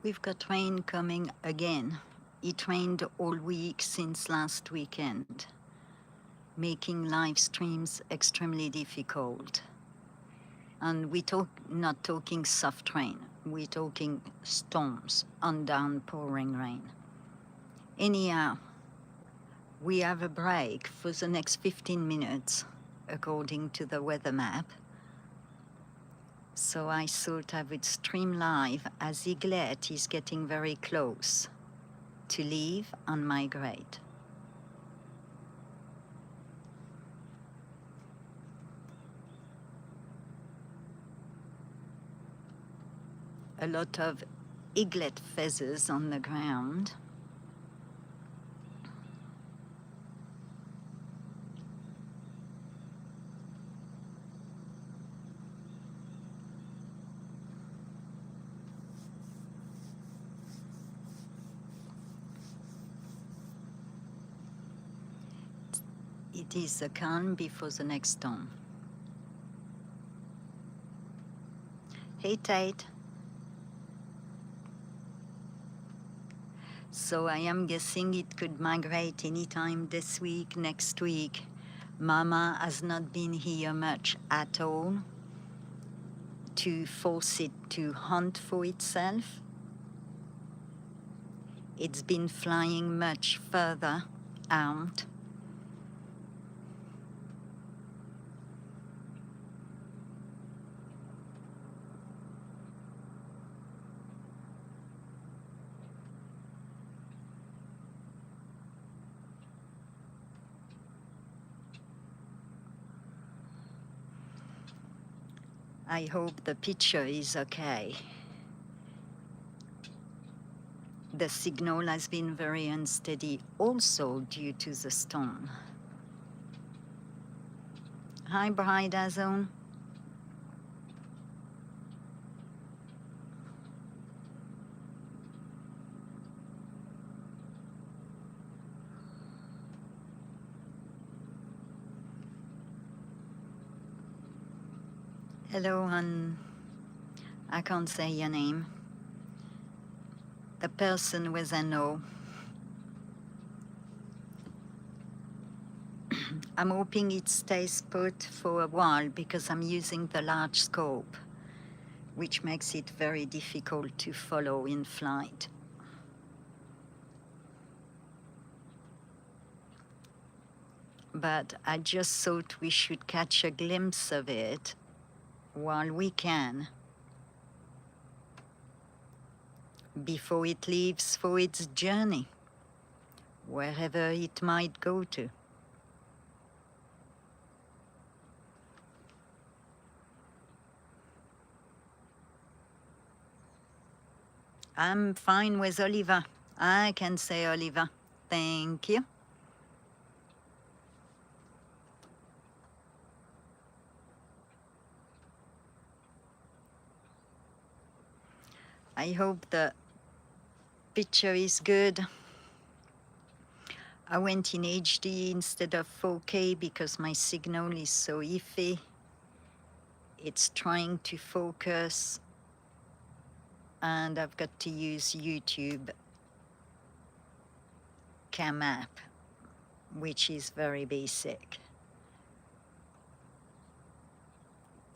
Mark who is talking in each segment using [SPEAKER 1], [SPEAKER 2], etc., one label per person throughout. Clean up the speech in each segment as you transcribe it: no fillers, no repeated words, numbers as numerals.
[SPEAKER 1] We've got rain coming again. It rained all week since last weekend, making live streams extremely difficult. And not talking soft rain, we're talking storms and downpouring rain. Anyhow, we have a break for the next 15 minutes, according to the weather map. So I thought I would stream live as Eaglet is getting very close to leave and migrate. A lot of eaglet feathers on the ground. It is the calm before the next storm. Hey Tate. So I am guessing it could migrate anytime this week, next week. Mama has not been here much at all to force it to hunt for itself. It's been flying much further out. I hope the picture is okay. The signal has been very unsteady also due to the storm. Hi, Bridazone. Hello, and I can't say your name. A person with an O. I'm hoping it stays put for a while because I'm using the large scope, which makes it very difficult to follow in flight. But I just thought we should catch a glimpse of it while we can, before it leaves for its journey, wherever it might go to. I'm fine with Oliver. I can say Oliver. Thank you. I hope the picture is good. I went in HD instead of 4K because my signal is so iffy. It's trying to focus and I've got to use YouTube Cam app, which is very basic.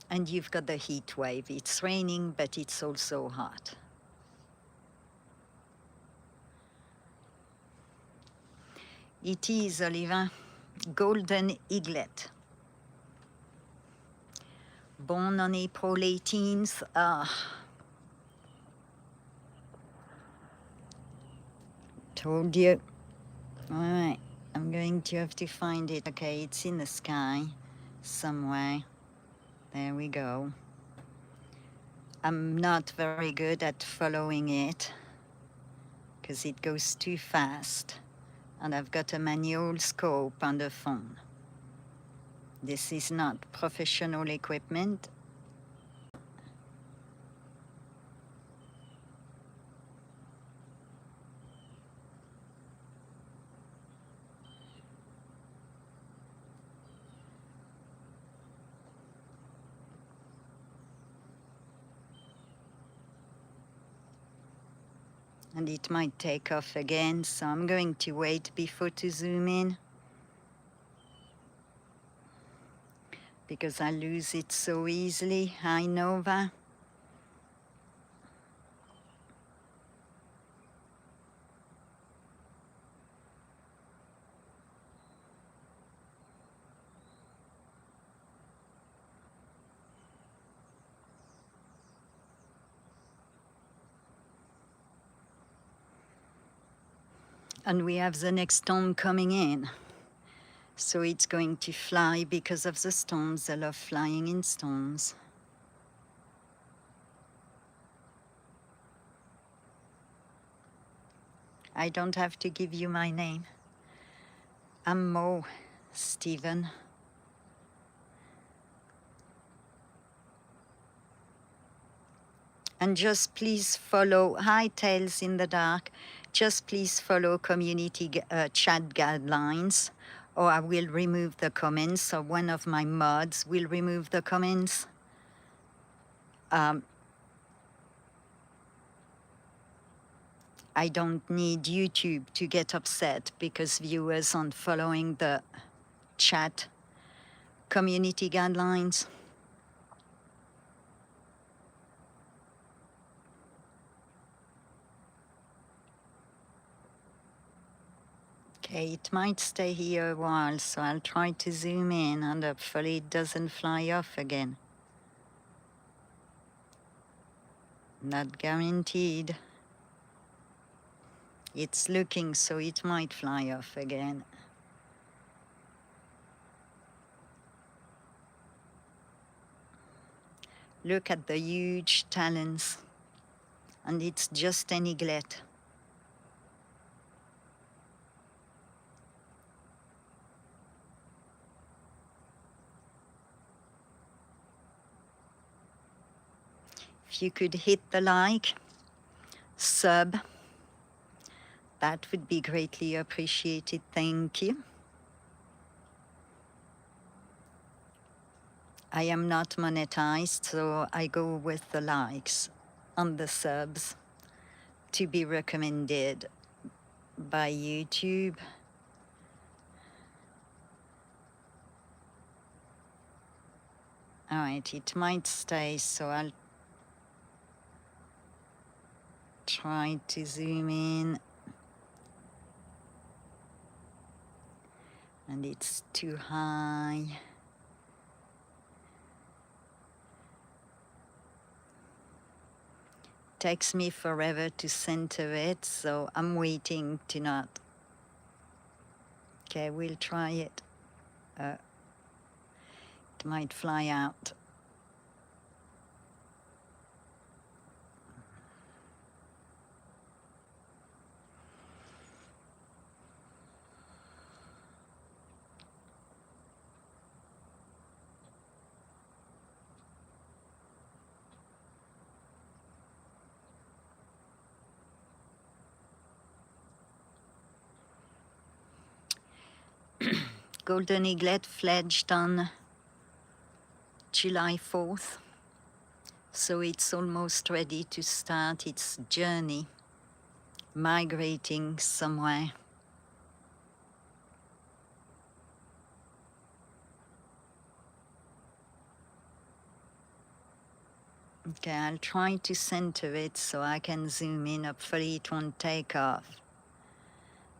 [SPEAKER 1] And you've got the heat wave. It's raining, but it's also hot. It is, Oliver, golden eaglet. Born on April 18th. Told you. All right, I'm going to have to find it. Okay, it's in the sky somewhere. There we go. I'm not very good at following it because it goes too fast. And I've got a manual scope on the phone. This is not professional equipment. and it might take off again, so I'm going to wait before to zoom in because I lose it so easily. I know that. And we have the next storm coming in. So it's going to fly because of the storms. I love flying in storms. I don't have to give you my name. I'm Mo, Stephen. And just please follow, hi Tales in the Dark, just please follow community chat guidelines, or I will remove the comments, or one of my mods will remove the comments. I don't need YouTube to get upset because viewers aren't following the chat community guidelines. Okay, it might stay here a while, so I'll try to zoom in and hopefully it doesn't fly off again. Not guaranteed. It's looking so it might fly off again. Look at the huge talons, and it's just an eaglet. If you could hit the like, sub, that would be greatly appreciated. Thank you. I am not monetized, so I go with the likes on the subs to be recommended by YouTube. All right, it might stay, so I'll try to zoom in. And it's too high. Takes me forever to center it, so I'm waiting to not. Okay, we'll try it. It might fly out. Golden Eaglet fledged on July 4th, so it's almost ready to start its journey, migrating somewhere. Okay, I'll try to center it so I can zoom in. Hopefully it won't take off.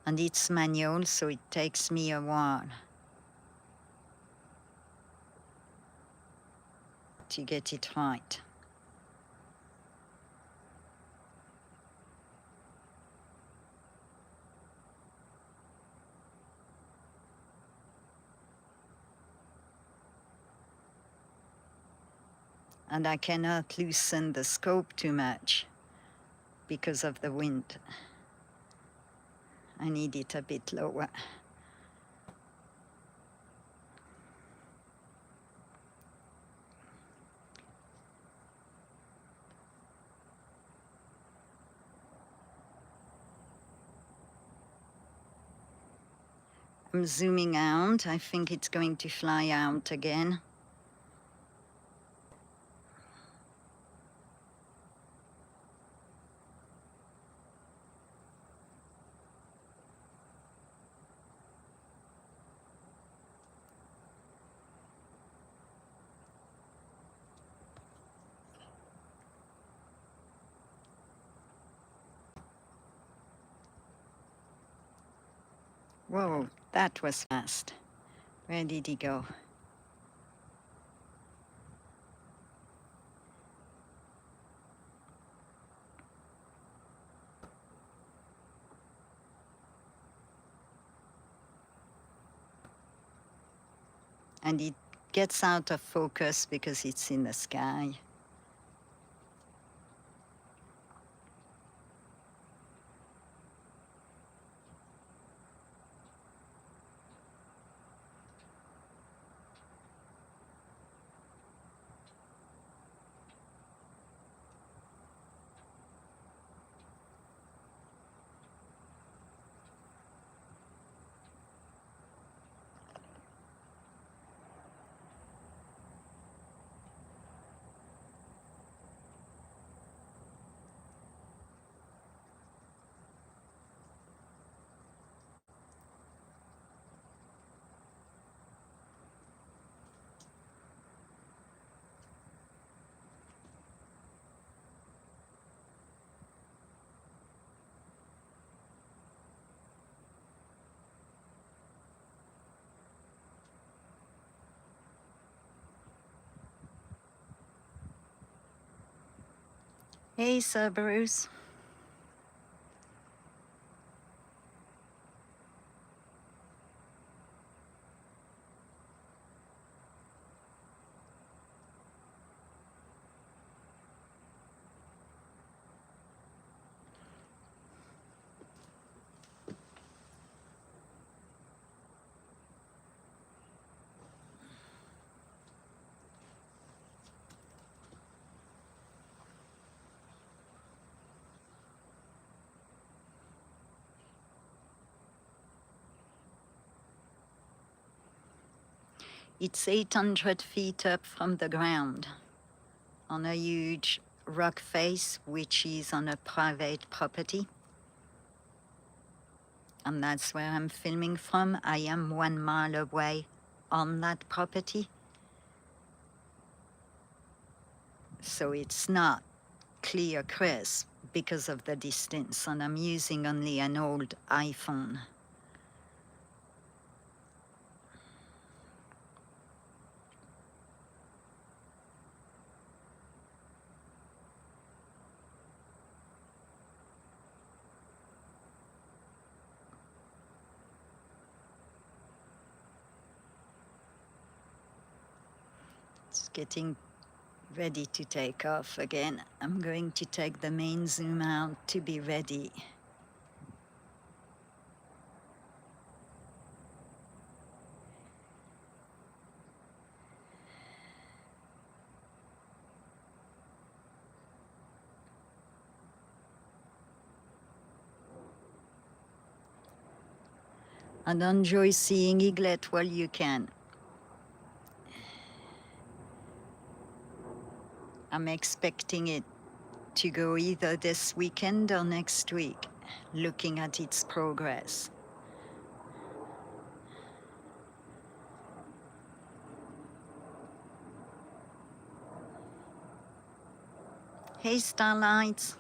[SPEAKER 1] And it's manual, so it takes me a while to get it right. And I cannot loosen the scope too much because of the wind. I need it a bit lower. I'm zooming out. I think it's going to fly out again. Whoa, that was fast. Where did he go? And it gets out of focus because it's in the sky. Hey, Sir Bruce. It's 800 feet up from the ground on a huge rock face, which is on a private property. And that's where I'm filming from. I am 1 mile away on that property. So it's not clear crisp because of the distance, and I'm using only an old iPhone. It's getting ready to take off again. I'm going to take the main zoom out to be ready. And enjoy seeing Eaglet while you can. I'm expecting it to go either this weekend or next week, looking at its progress. Hey, Starlights.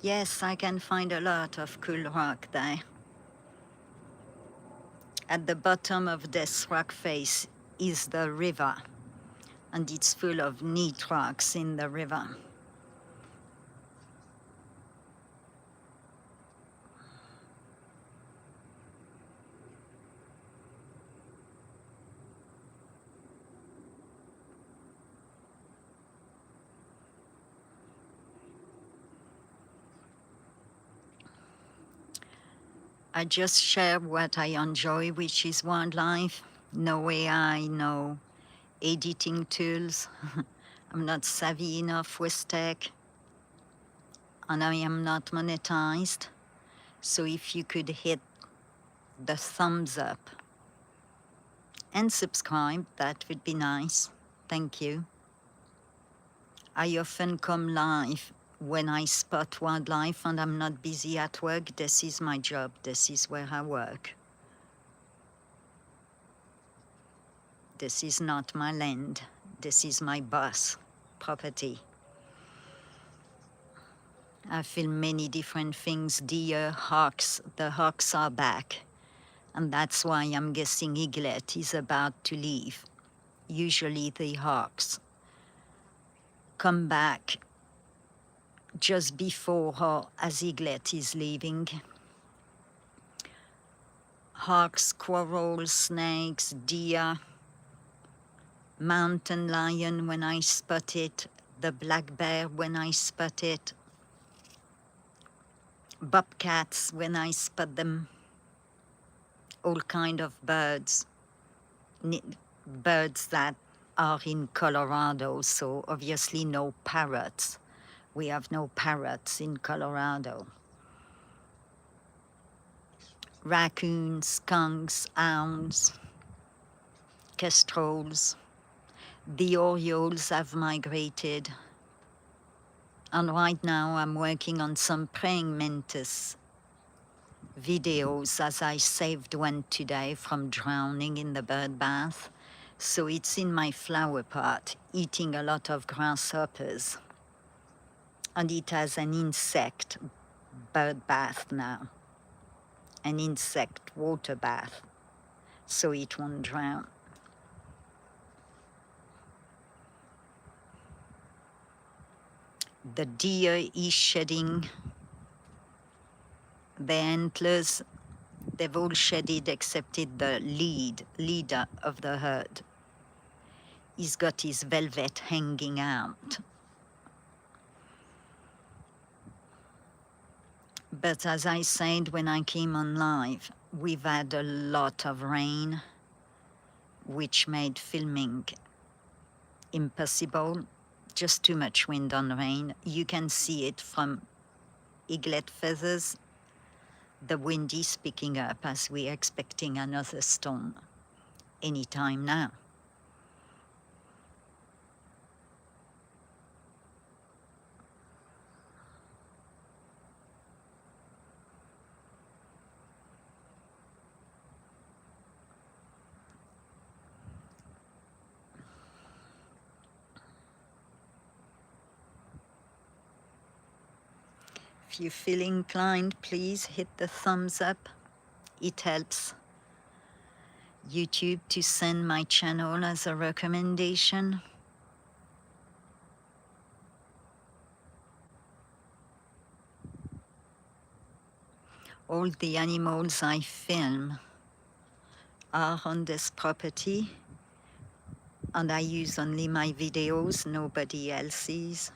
[SPEAKER 1] Yes, I can find a lot of cool rock there. At the bottom of this rock face is the river, and it's full of neat rocks in the river. I just share what I enjoy, which is wildlife. No AI, no editing tools. I'm not savvy enough with tech, and I am not monetized. So if you could hit the thumbs up and subscribe, that would be nice. Thank you. I often come live when I spot wildlife and I'm not busy at work. This is my job. This is where I work. This is not my land. This is my boss property. I filmed many different things, deer, hawks. The hawks are back. And that's why I'm guessing Eaglet is about to leave. Usually the hawks come back just before or as Eaglet is leaving. Hawks, squirrels, snakes, deer, mountain lion when I spot it, the black bear when I spot it, bobcats when I spot them, all kind of birds, birds that are in Colorado, so obviously no parrots. We have no parrots in Colorado. Raccoons, skunks, owls, kestrels. The orioles have migrated. And right now I'm working on some praying mantis videos, as I saved one today from drowning in the bird bath. So it's in my flower pot, eating a lot of grasshoppers. And it has an insect bird bath now, an insect water bath, so it won't drown. The deer is shedding the antlers. They've all shedded except the leader of the herd. He's got his velvet hanging out. But as I said when I came on live, we've had a lot of rain, which made filming impossible. Just too much wind and rain. You can see it from Eaglet feathers. The wind is picking up as we're expecting another storm anytime now. If you feel inclined, please hit the thumbs up. It helps YouTube to send my channel as a recommendation. All the animals I film are on this property, and I use only my videos, nobody else's,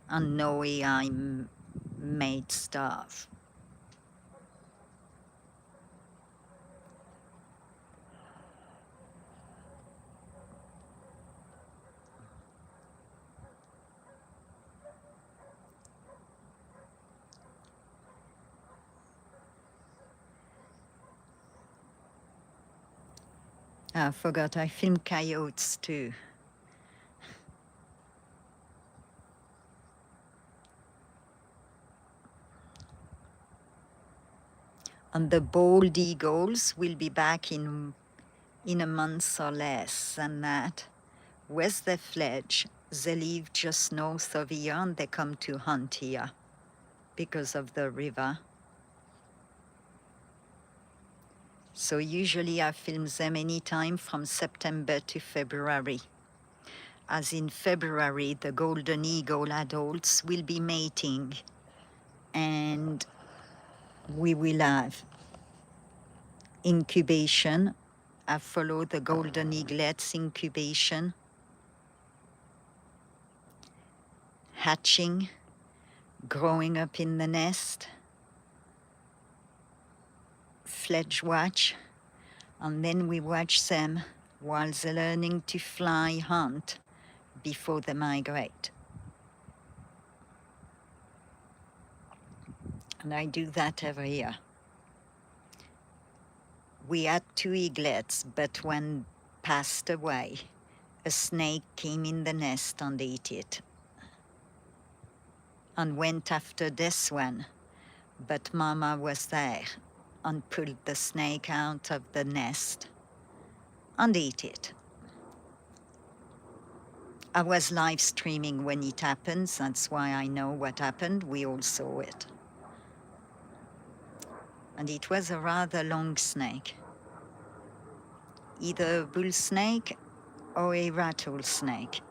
[SPEAKER 1] and no AI made stuff. I forgot I filmed coyotes too. And the bald eagles will be back in a month or less than that. Where's their fledge? They live just north of here and they come to hunt here because of the river. So usually I film them anytime from September to February. As in February, the golden eagle adults will be mating, and we will have incubation. I follow the golden eaglet's incubation, hatching, growing up in the nest, fledge watch, and then we watch them while they're learning to fly, hunt, before they migrate. And I do that every year. We had 2 eaglets, but one passed away. A snake came in the nest and ate it, and went after this one, but Mama was there and pulled the snake out of the nest and ate it. I was live streaming when it happens. That's why I know what happened. We all saw it. And it was a rather long snake. Either a bull snake or a rattlesnake.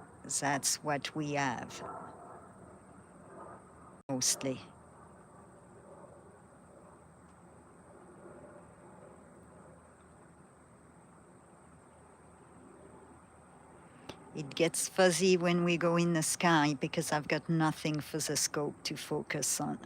[SPEAKER 1] That's what we have, mostly. It gets fuzzy when we go in the sky because I've got nothing for the scope to focus on.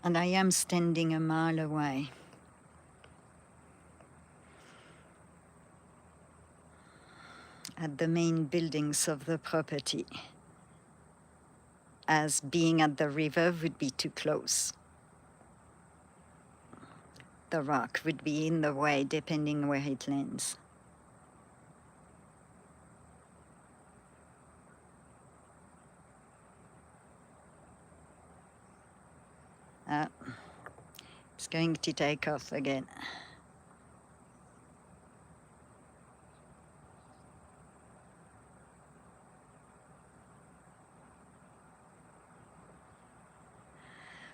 [SPEAKER 1] And I am standing a mile away. At the main buildings of the property, as being at the river would be too close. The rock would be in the way depending where it lands. It's going to take off again.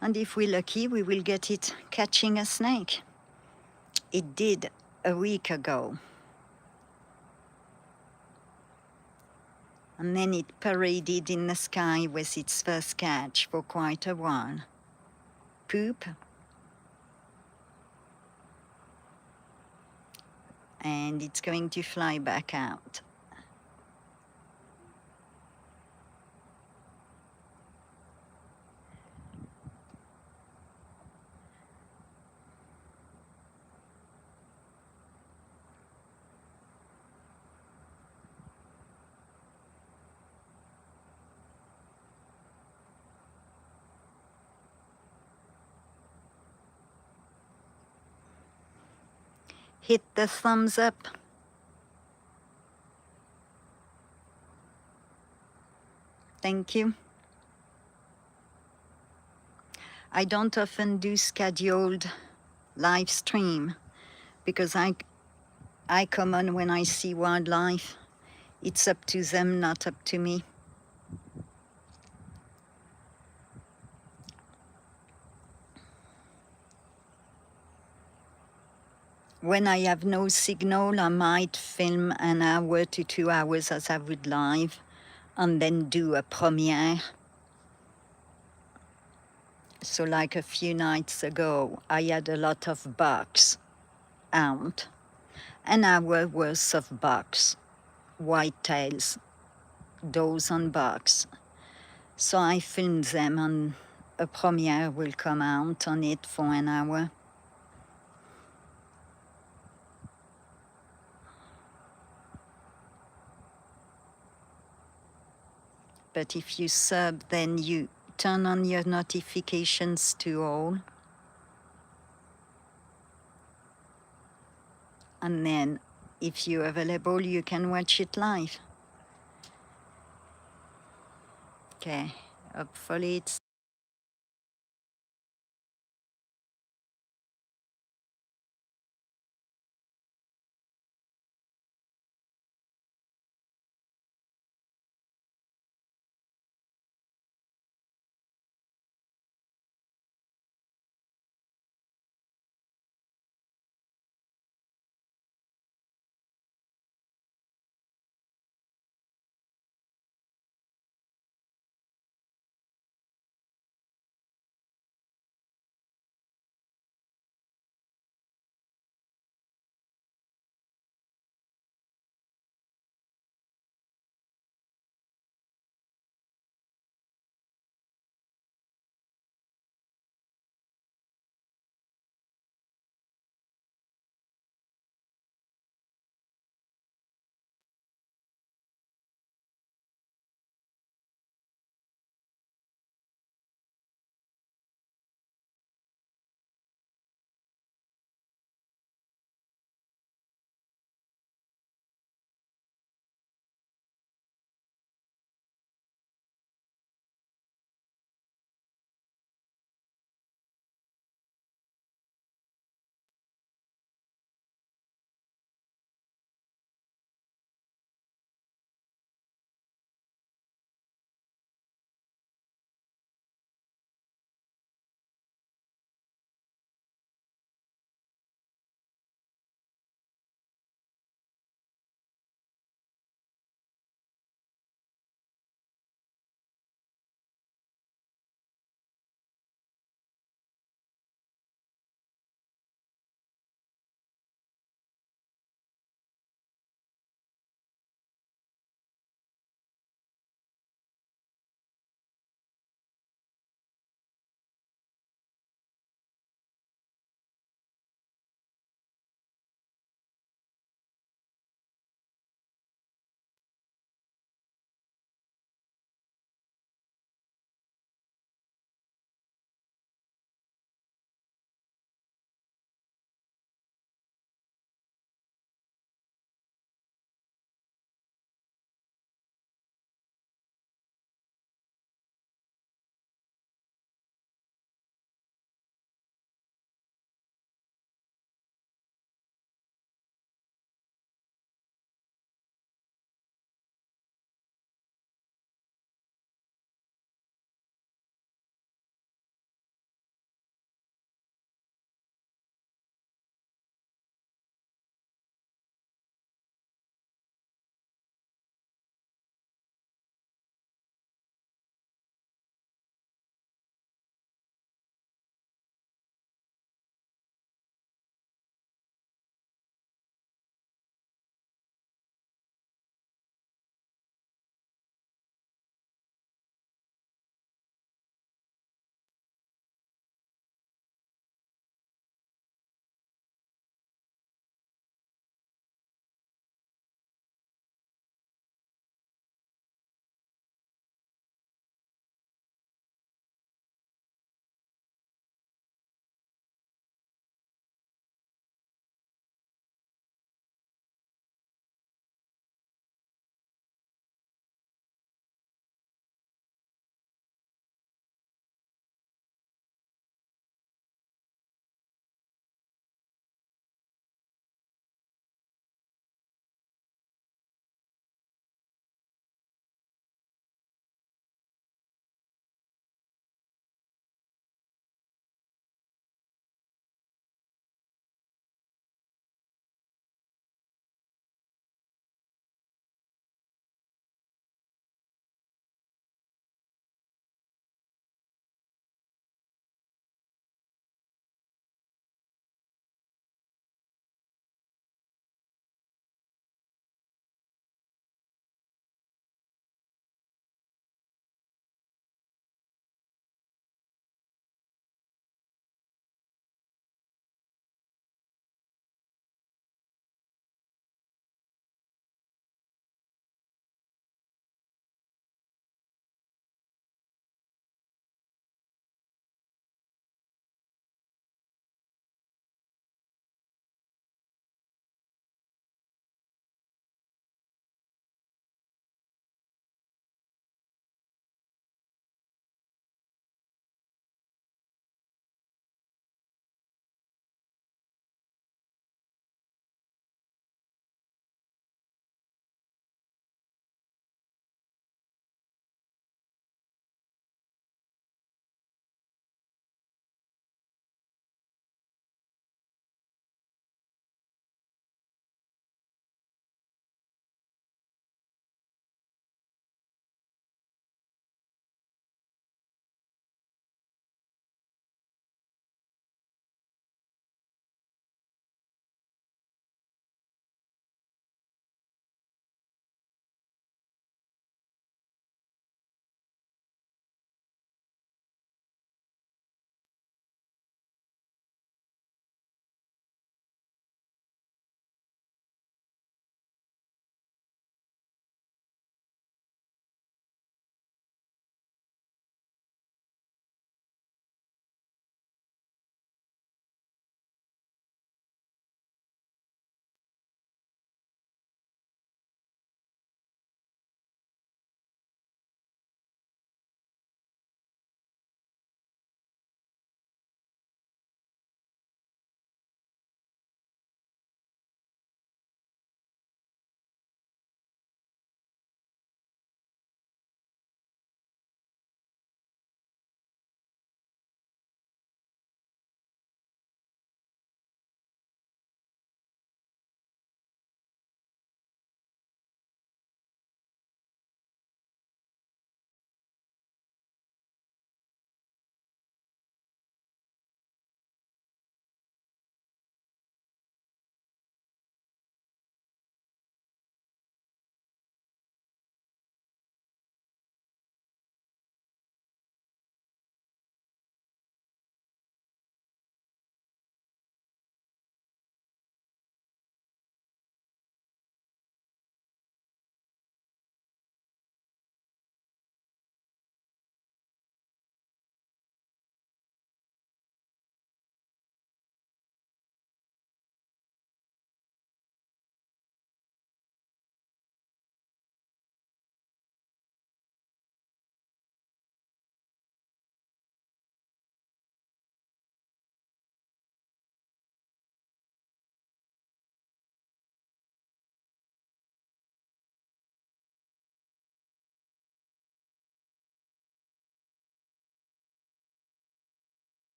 [SPEAKER 1] And if we're lucky, we will get it catching a snake. It did a week ago. And then it paraded in the sky with its first catch for quite a while. Poop. And it's going to fly back out. Hit the thumbs up. Thank you. I don't often do scheduled live stream because I come on when I see wildlife. It's up to them, not up to me. When I have no signal, I might film an hour to 2 hours as I would live, and then do a premiere. So like a few nights ago, I had a lot of bucks out, an hour worth of bucks, whitetails, does and bucks. So I filmed them, and a premiere will come out on it for an hour. But if you sub, then you turn on your notifications to all. And then if you're available, you can watch it live. Okay, hopefully it's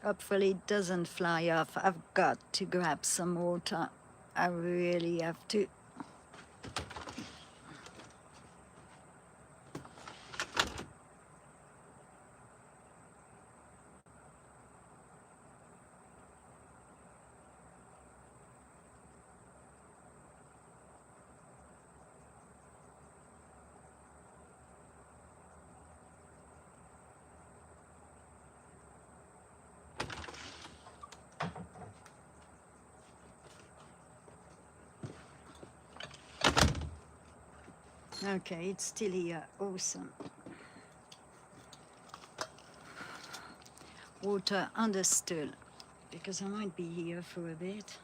[SPEAKER 1] Hopefully it doesn't fly off. I've got to grab some water. I really have to. Okay, it's still here. Awesome. Water understood, because I might be here for a bit.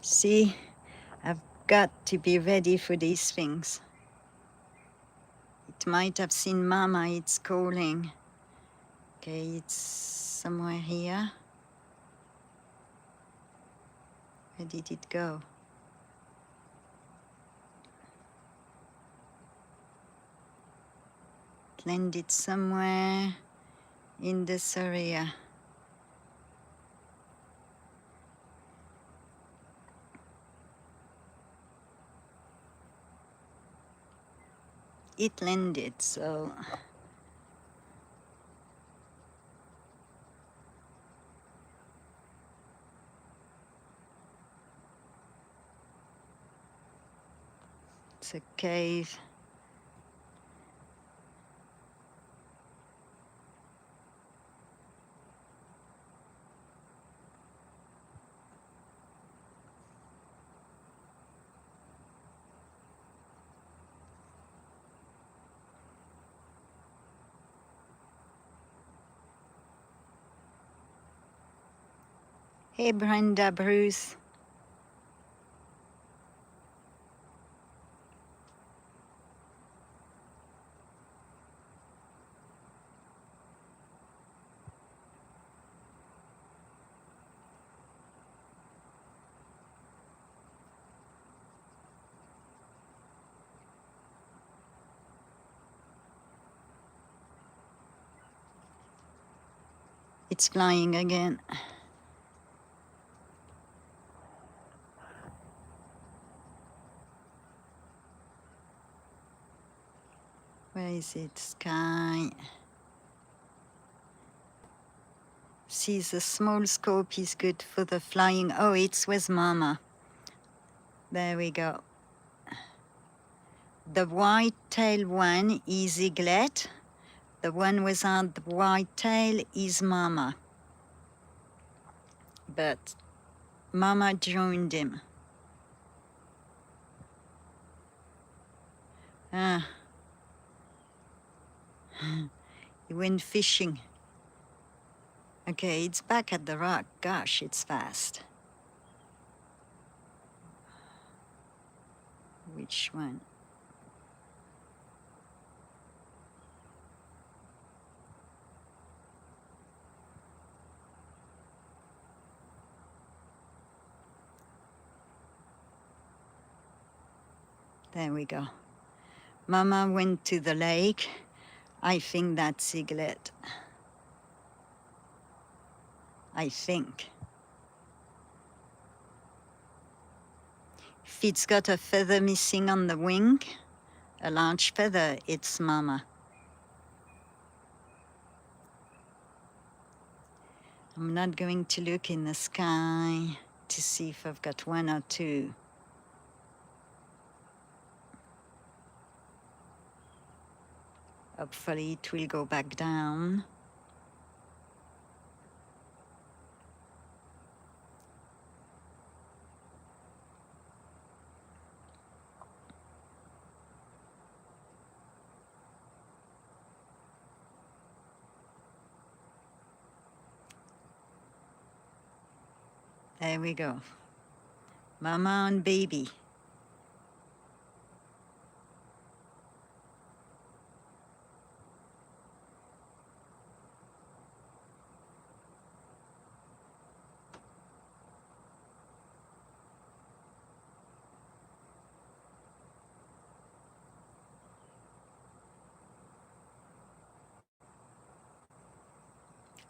[SPEAKER 1] See, I've got to be ready for these things. It might have seen Mama, it's calling. Okay, it's somewhere here. Where did it go? It landed somewhere in this area. It landed, so it's a cave. Hey Brenda, Bruce. It's flying again. Where is it? Sky. See, the small scope is good for the flying. Oh, it's with Mama. There we go. The white tail one is Eaglet. The one without the white tail is Mama. But Mama joined him. Ah. He went fishing. Okay, it's back at the rock. Gosh, it's fast. Which one? There we go. Mama went to the lake. I think that's Eaglet. I think. If it's got a feather missing on the wing, a large feather, it's Mama. I'm not going to look in the sky to see if I've got one or two. Hopefully it will go back down. There we go. Mama and baby.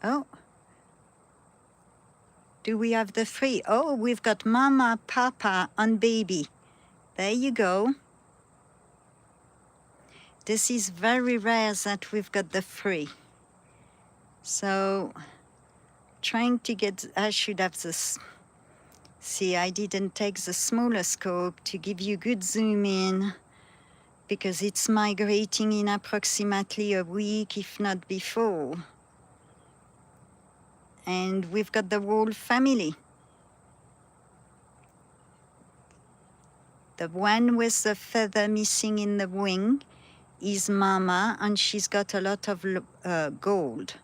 [SPEAKER 1] Oh, do we have the three? Oh, we've got Mama, Papa, and baby. There you go. This is very rare that we've got the three. So, trying to get, I should have this. See, I didn't take the smaller scope to give you good zoom in because it's migrating in approximately a week, if not before. And we've got the whole family. The one with the feather missing in the wing is Mama, and she's got a lot of gold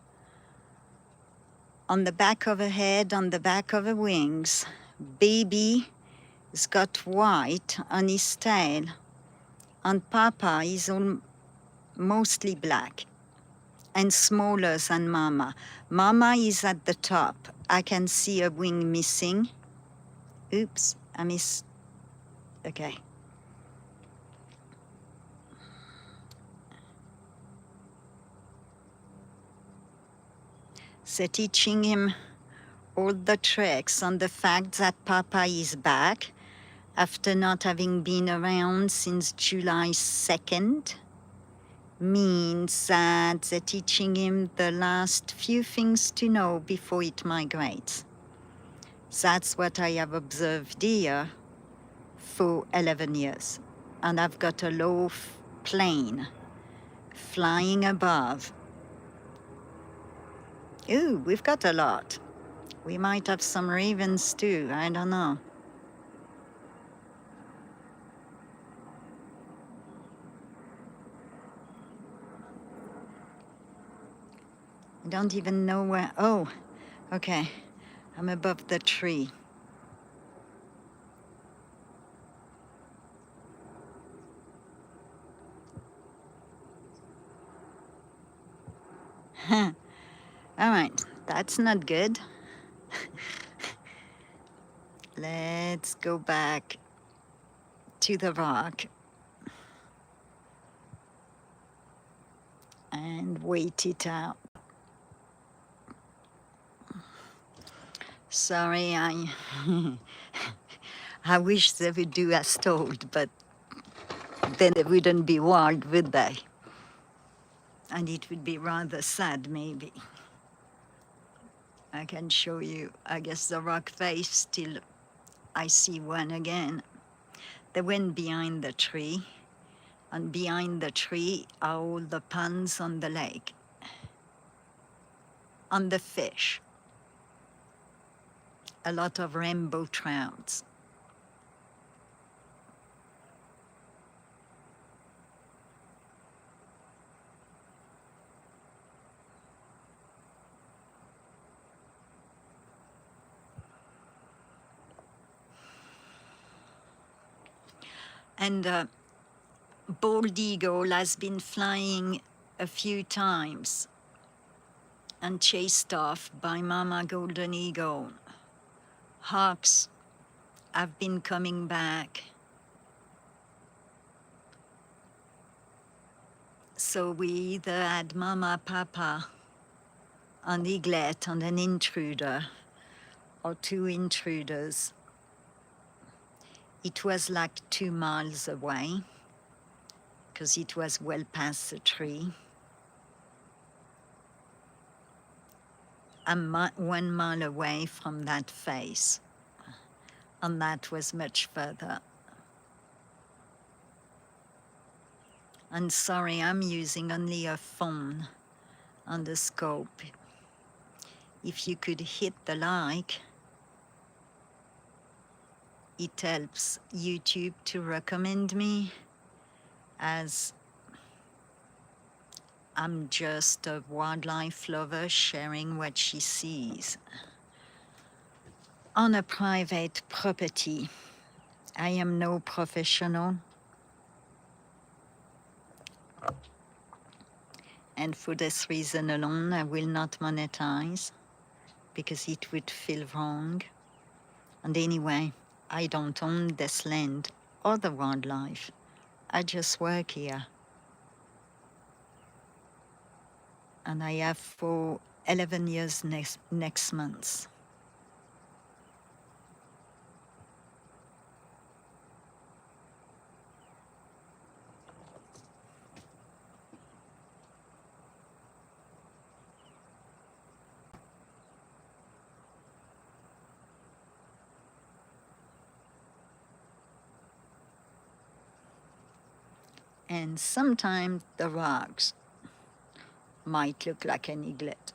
[SPEAKER 1] on the back of her head, on the back of her wings. Baby has got white on his tail, and Papa is mostly black and smaller than Mama. Mama is at the top. I can see a wing missing. Oops, I missed. Okay. So teaching him all the tricks on the fact that Papa is back after not having been around since July 2nd means that they're teaching him the last few things to know before it migrates. That's what I have observed here for 11 years. And I've got a low plane flying above. Ooh, we've got a lot. We might have some ravens too, I don't know. I don't even know where, oh, okay. I'm above the tree. All right, that's not good. Let's go back to the rock and wait it out. Sorry, I wish they would do as told, but then they wouldn't be wild, would they? And it would be rather sad, maybe. I can show you, I guess the rock face still, I see one again. They went behind the tree, and behind the tree are all the ponds on the lake, and the fish. A lot of rainbow trouts. And bald eagle has been flying a few times and chased off by Mama golden eagle. Hawks have been coming back. So we either had Mama, Papa, an eaglet and an intruder, or two intruders. It was like 2 miles away, because it was well past the tree. I'm 1 mile away from that face, and that was much further. And sorry, I'm using only a phone on the scope. If you could hit the like, it helps YouTube to recommend me, as I'm just a wildlife lover sharing what she sees on a private property. I am no professional, and for this reason alone, I will not monetize because it would feel wrong. And anyway, I don't own this land or the wildlife. I just work here. And I have for 11 years next month. And sometimes the rocks might look like an eaglet.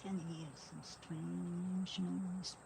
[SPEAKER 1] Can hear some strange noise.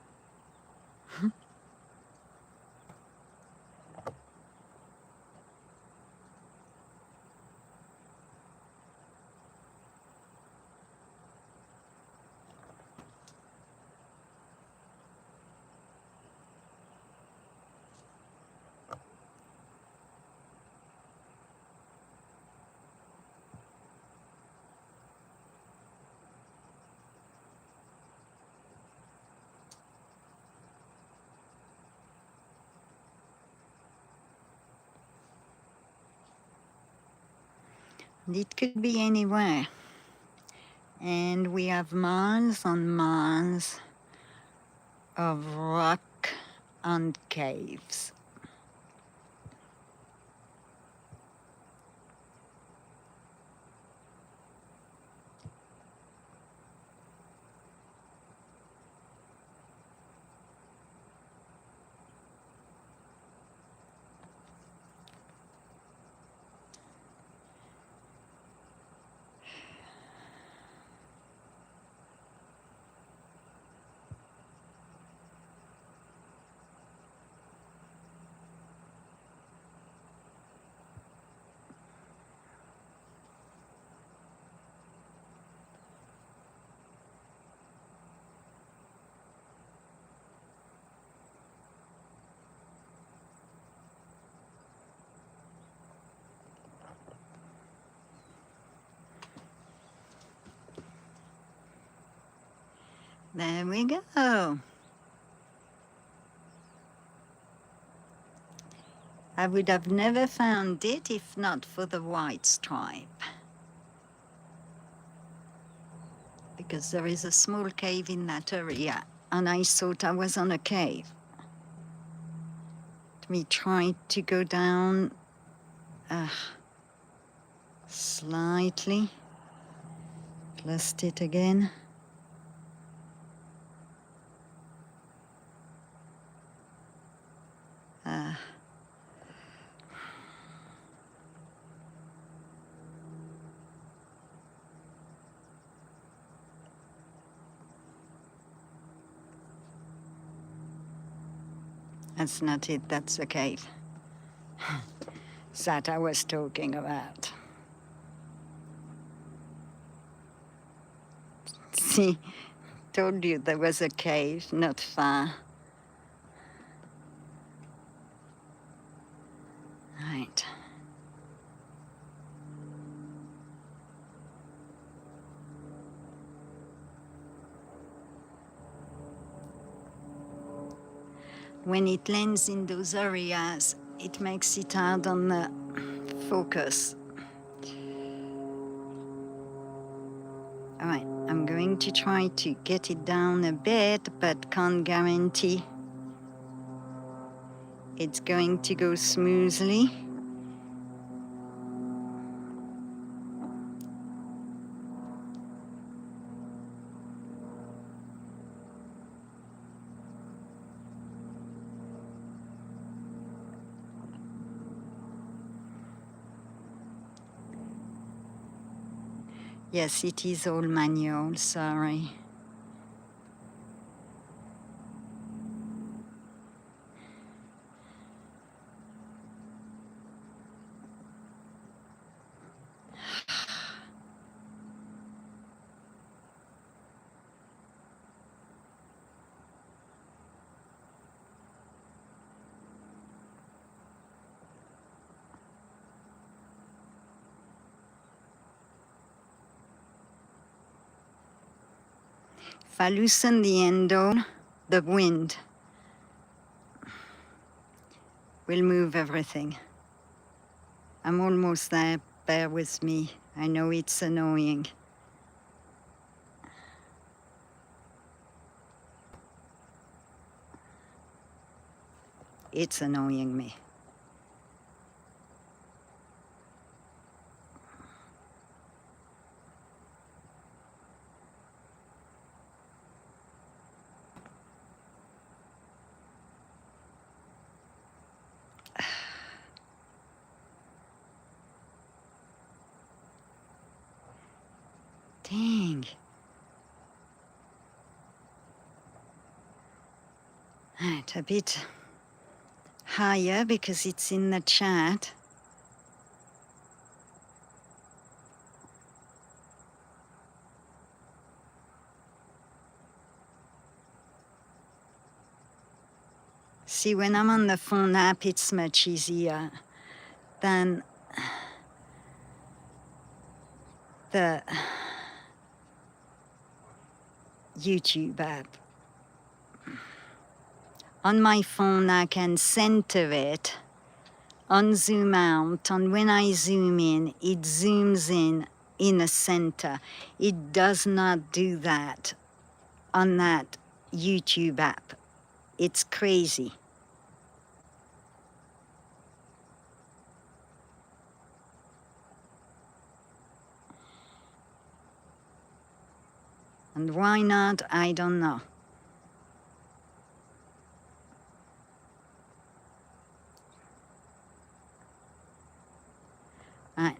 [SPEAKER 1] It could be anywhere. And we have miles on miles of rock and caves. There we go. I would have never found it if not for the white stripe. Because there is a small cave in that area, and I thought I was on a cave. We tried to go down slightly. Lost it again. That's not it, that's the cave that I was talking about. See, told you there was a cave not far. Right. When it lands in those areas, it makes it hard on the focus. All right, I'm going to try to get it down a bit, but can't guarantee it's going to go smoothly. Yes, it is all manual, sorry. If I loosen the handle, the wind will move everything. I'm almost there, bear with me. I know it's annoying. It's annoying me. Dang. Right, a bit higher because it's in the chat. See, when I'm on the phone app, it's much easier than the YouTube app. On my phone, I can center it on zoom out, and when I zoom in, it zooms in a center. It does not do that on that YouTube app. It's crazy. And why not? I don't know. I,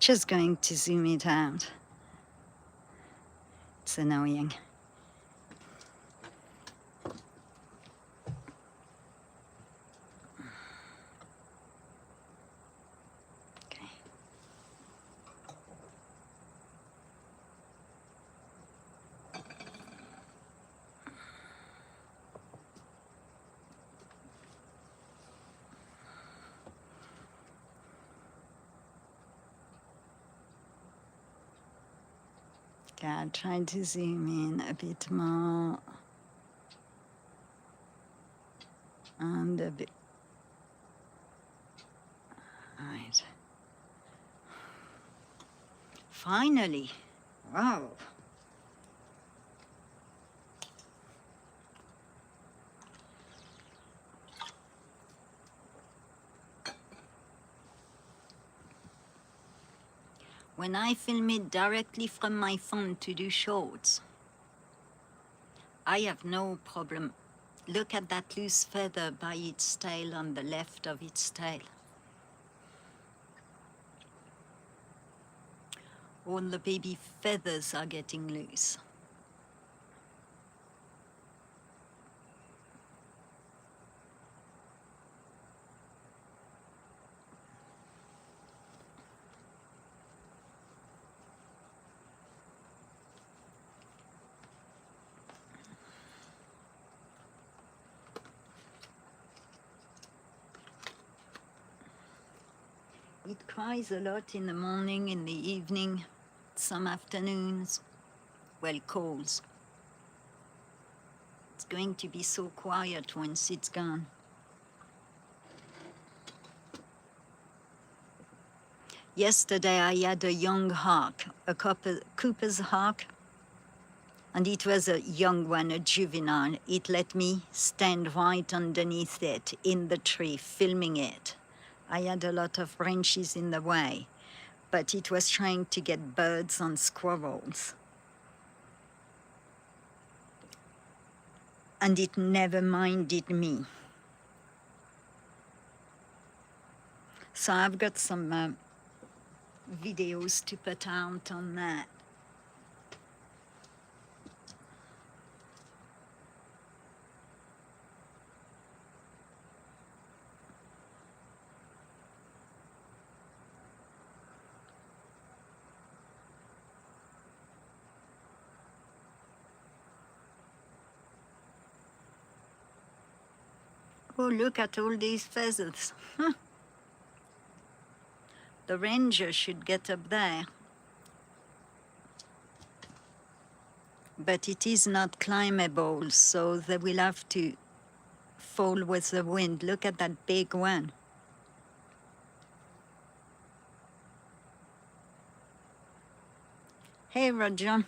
[SPEAKER 1] just going to zoom it out. It's annoying. Okay. Okay, I'll try to zoom in a bit more. And a bit. Right. Finally. Wow. When I film it directly from my phone to do shorts, I have no problem. Look at that loose feather by its tail on the left of its tail. All the baby feathers are getting loose. It cries a lot in the morning, in the evening, some afternoons. Well, calls. It's going to be so quiet once it's gone. Yesterday I had a young hawk, a Cooper's hawk, and it was a young one, a juvenile. It let me stand right underneath it in the tree, filming it. I had a lot of branches in the way, but it was trying to get birds and squirrels. And it never minded me. So I've got some videos to put out on that. Oh, look at all these feathers. The ranger should get up there. But it is not climbable, so they will have to fall with the wind. Look at that big one. Hey, Roger.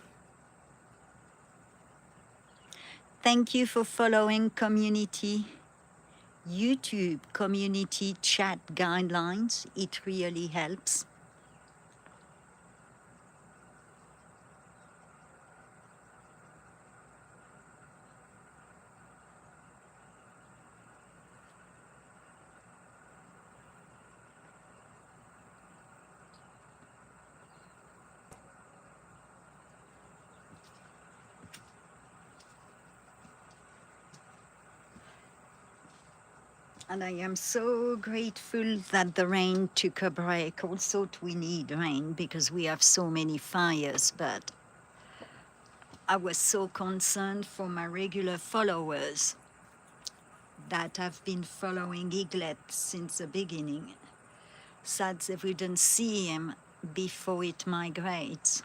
[SPEAKER 1] Thank you for following community, YouTube community chat guidelines. It really helps. And I am so grateful that the rain took a break. Also, we need rain because we have so many fires, but I was so concerned for my regular followers that have been following Eaglet since the beginning. Sad they wouldn't see him before it migrates.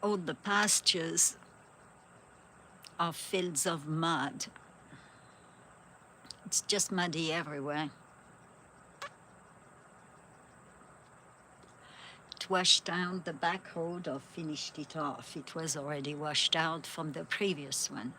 [SPEAKER 1] All the pastures are fields of mud. It's just muddy everywhere. It washed out the back road or finished it off. It was already washed out from the previous one.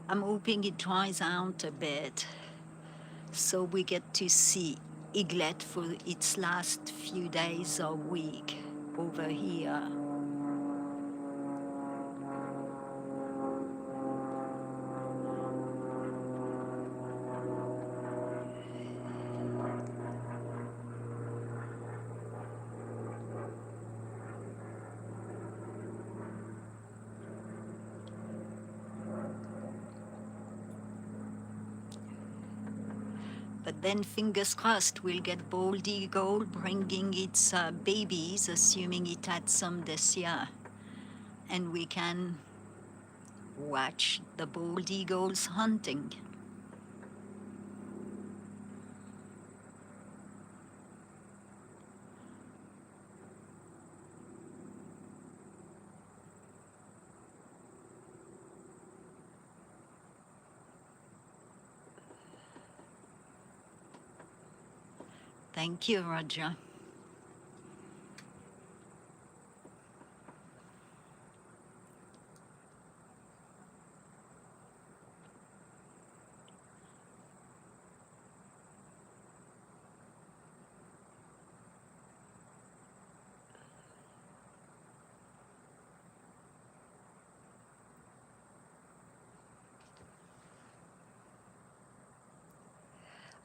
[SPEAKER 1] I'm hoping it dries out a bit so we get to see Eaglet for its last few days or week over here. But then, fingers crossed, we'll get bald eagle bringing its babies, assuming it had some this year. And we can watch the bald eagles hunting. Thank you, Roger.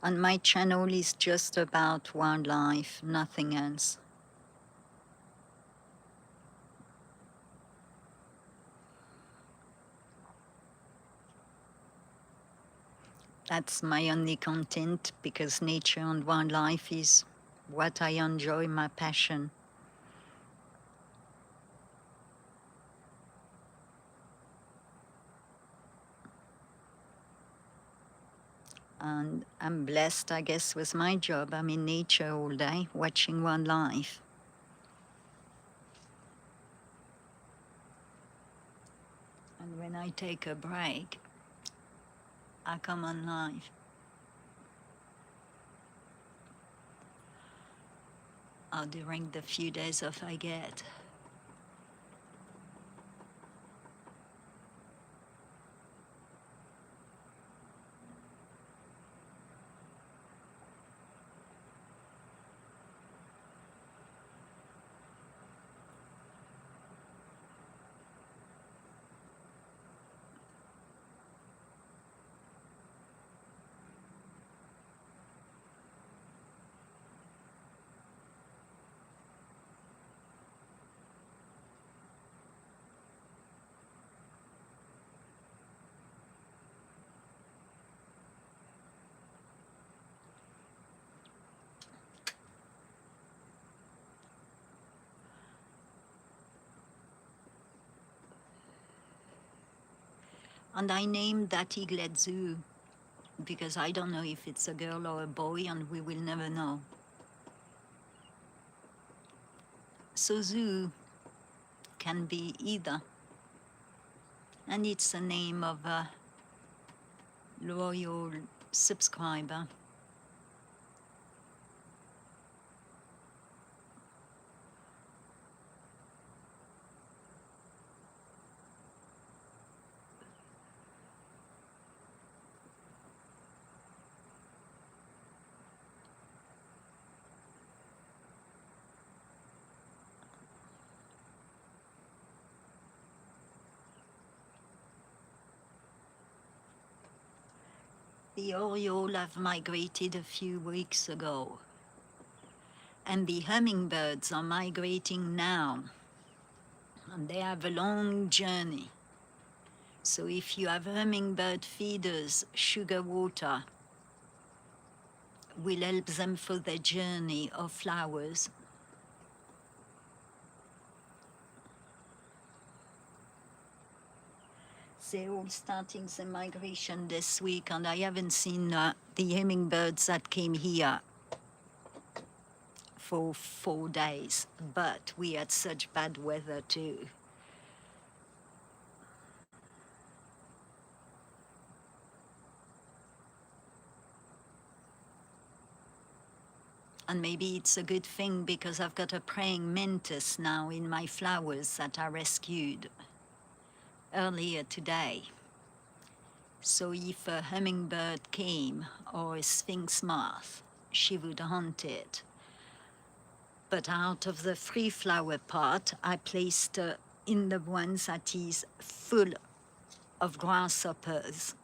[SPEAKER 1] And my channel is just about wildlife, nothing else. That's my only content because nature and wildlife is what I enjoy, my passion. And I'm blessed, I guess, with my job. I'm in nature all day, watching wildlife. And when I take a break, I come on live. Or during the few days off I get. And I named that Eaglet Zoo because I don't know if it's a girl or a boy, and we will never know. So zoo can be either. And it's the name of a loyal subscriber. The oriole have migrated a few weeks ago, and the hummingbirds are migrating now, and they have a long journey. So if you have hummingbird feeders, sugar water will help them for their journey of flowers. They're all starting the migration this week, and I haven't seen the hummingbirds that came here for 4 days, but we had such bad weather too. And maybe it's a good thing because I've got a praying mantis now in my flowers that I rescued earlier today. So if a hummingbird came or a sphinx moth, she would hunt it. But out of the 3 flower pot, I placed in the one that is full of grasshoppers,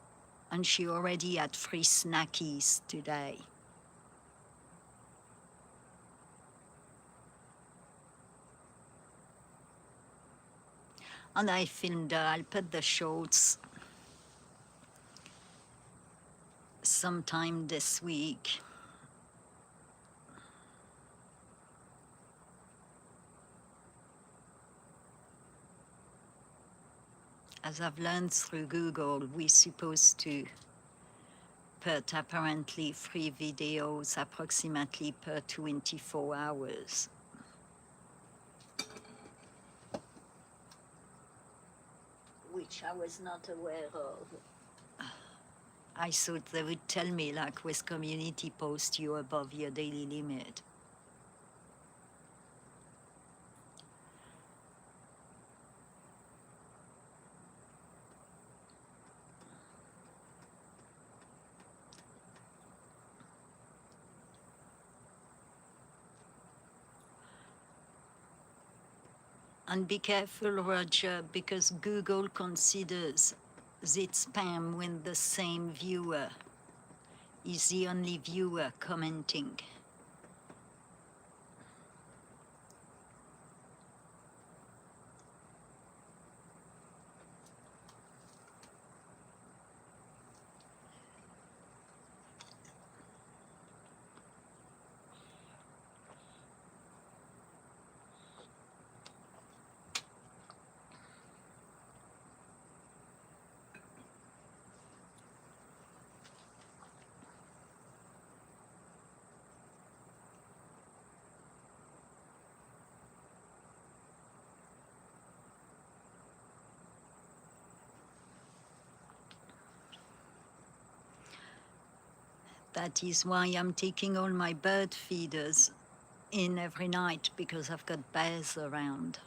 [SPEAKER 1] and she already had 3 snackies today. And I filmed her. I'll put the shorts sometime this week. As I've learned through Google, we're supposed to put apparently 3 videos approximately per 24 hours. Which I was not aware of. I thought they would tell me, like with community posts, you're above your daily limit. And be careful, Roger, because Google considers it spam when the same viewer is the only viewer commenting. That is why I'm taking all my bird feeders in every night, because I've got bears around.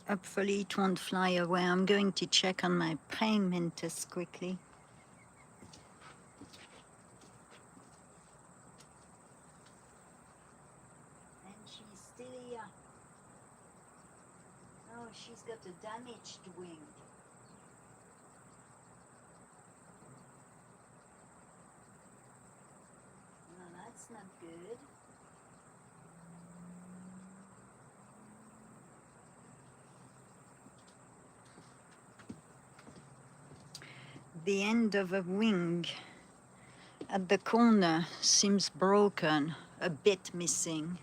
[SPEAKER 1] Hopefully it won't fly away. I'm going to check on my praying mantis quickly. And she's still here. Oh, she's got a damaged wing. No, that's not good. The end of a wing at the corner seems broken, a bit missing.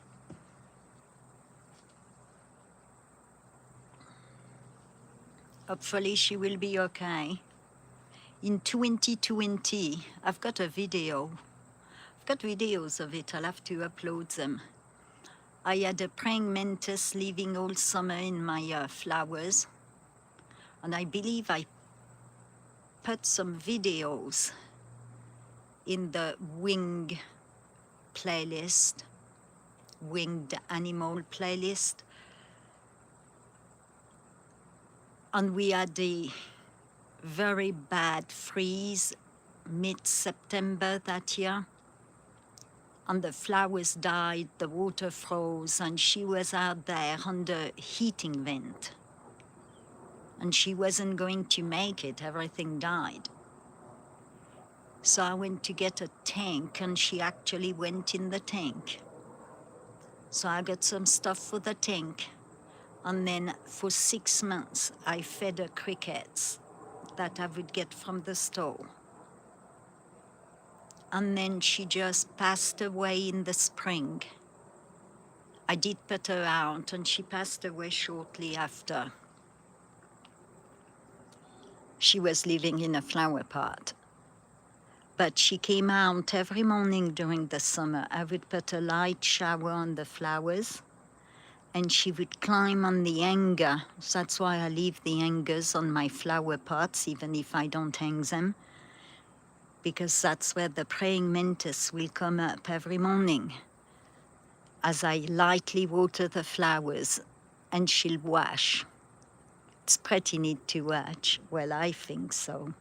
[SPEAKER 1] Hopefully she will be okay. In 2020, I've got a video. I've got videos of it, I'll have to upload them. I had a praying mantis living all summer in my flowers, and I believe I put some videos in the wing playlist, winged animal playlist. And we had a very bad freeze mid-September that year. and the flowers died, the water froze, and she was out there on the heating vent. And she wasn't going to make it, everything died. So I went to get a tank, and she actually went in the tank. So I got some stuff for the tank, and then for 6 months I fed her crickets that I would get from the store. And then she just passed away in the spring. I did put her out, and she passed away shortly after. She was living in a flower pot. But she came out every morning during the summer. I would put a light shower on the flowers, and she would climb on the hanger. So that's why I leave the hangers on my flower pots, even if I don't hang them, because that's where the praying mantis will come up every morning as I lightly water the flowers, and she'll wash. It's pretty neat to watch. Well, I think so.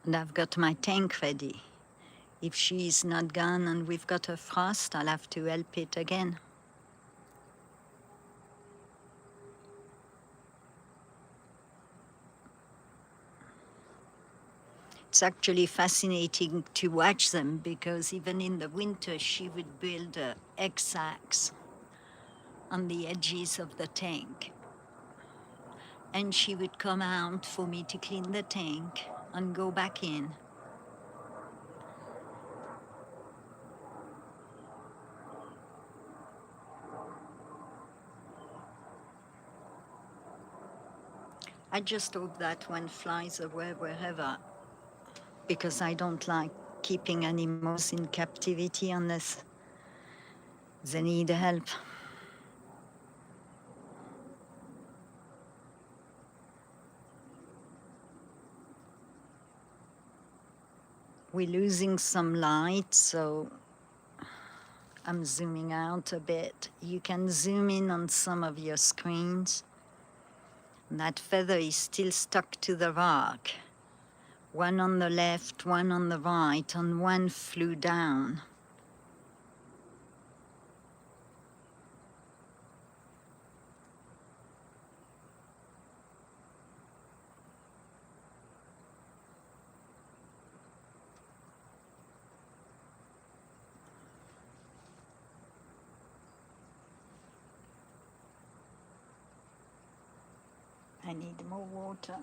[SPEAKER 1] And I've got my tank ready. If she's not gone and we've got a frost, I'll have to help it again. It's actually fascinating to watch them, because even in the winter she would build egg sacs on the edges of the tank. And she would come out for me to clean the tank and go back in. I just hope that one flies away wherever, because I don't like keeping animals in captivity unless they need help. We're losing some light, so I'm zooming out a bit. You can zoom in on some of your screens. That feather is still stuck to the rock. One on the left, one on the right, and one flew down. I need more water.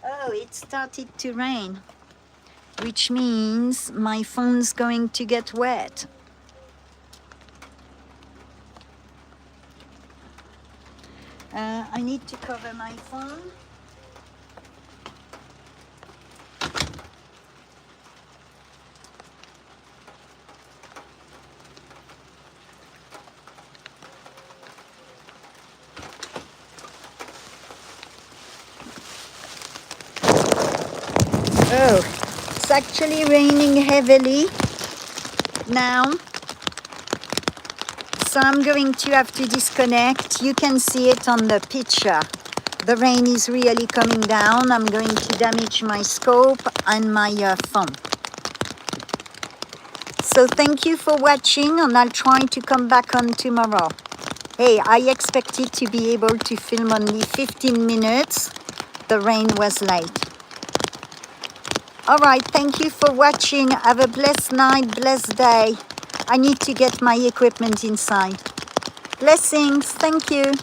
[SPEAKER 1] Oh, it started to rain, which means my phone's going to get wet. I need to cover my phone. Oh, it's actually raining heavily now. So I'm going to have to disconnect. You can see it on the picture. The rain is really coming down. I'm going to damage my scope and my phone. So thank you for watching, and I'll try to come back on tomorrow. Hey, I expected to be able to film only 15 minutes. The rain was late. All right, thank you for watching. Have a blessed night, blessed day. I need to get my equipment inside. Blessings, thank you.